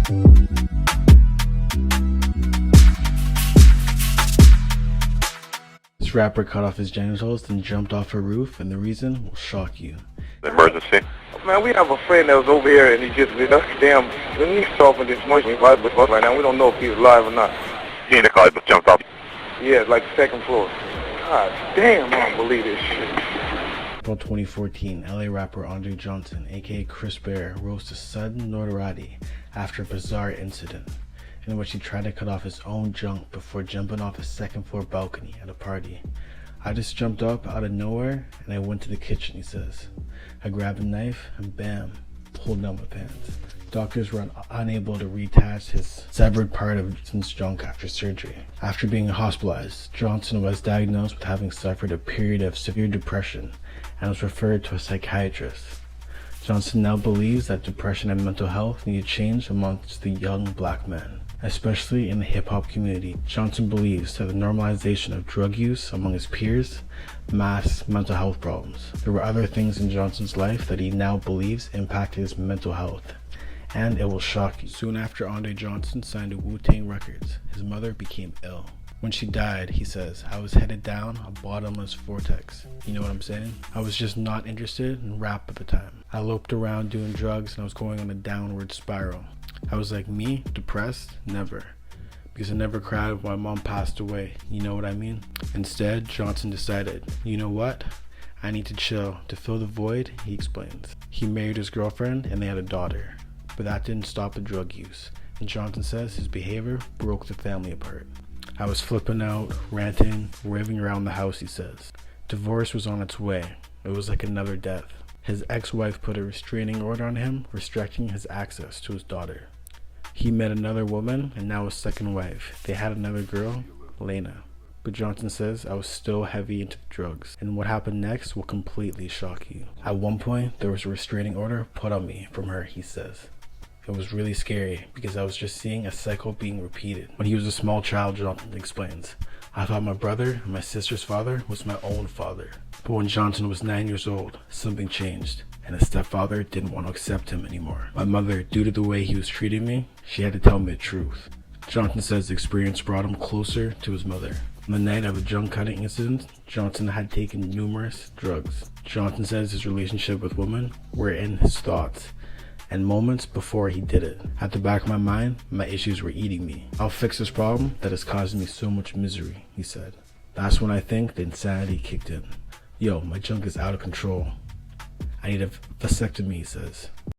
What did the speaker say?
This rapper cut off his genitals, then jumped off a roof, and the reason will shock you. Emergency. Man, we have a friend that was over here and he just damn, when he's talking this much right now, we don't know if he's alive or not. He in the car just jumped off. Yeah, like second floor. God damn, I don't believe this shit. April 2014, LA rapper Andre Johnson, aka Chris Bear, rose to sudden notoriety after a bizarre incident in which he tried to cut off his own junk before jumping off a second floor balcony at a party. "I just jumped up out of nowhere and I went to the kitchen," he says. "I grabbed a knife and bam, pulled down my pants." Doctors were unable to reattach his severed part of Johnson's junk after surgery. After being hospitalized, Johnson was diagnosed with having suffered a period of severe depression and was referred to a psychiatrist. Johnson now believes that depression and mental health need to change amongst the young black men, especially in the hip-hop community. Johnson believes that the normalization of drug use among his peers masks mental health problems. There were other things in Johnson's life that he now believes impacted his mental health, and it will shock you. Soon after Andre Johnson signed to Wu-Tang Records, his mother became ill. When she died, he says, "I was headed down a bottomless vortex." You know what I'm saying? "I was just not interested in rap at the time. I loped around doing drugs and I was going on a downward spiral. I was like, me, depressed? Never. Because I never cried when my mom passed away, you know what I mean?" Instead, Johnson decided, you know what? I need to chill. To fill the void, he explains. He married his girlfriend and they had a daughter. But that didn't stop the drug use. And Johnson says his behavior broke the family apart. "I was flipping out, ranting, raving around the house," he says. Divorce was on its way. It was like another death. His ex-wife put a restraining order on him, restricting his access to his daughter. He met another woman and now his second wife. They had another girl, Lena. But Johnson says, "I was still heavy into the drugs, and what happened next will completely shock you. At one point, there was a restraining order put on me from her," he says. "It was really scary because I was just seeing a cycle being repeated." When he was a small child, Johnson explains, "I thought my brother and my sister's father was my own father. But when Johnson was 9 years old, something changed, and his stepfather didn't want to accept him anymore. My mother, due to the way he was treating me, she had to tell me the truth." Johnson says the experience brought him closer to his mother. On the night of the junk cutting incident, Johnson had taken numerous drugs. Johnson says his relationship with women were in his thoughts, and moments before he did it. "At the back of my mind, my issues were eating me. I'll fix this problem that is causing me so much misery," he said. "That's when I think the insanity kicked in. Yo, my junk is out of control. I need a vasectomy," he says.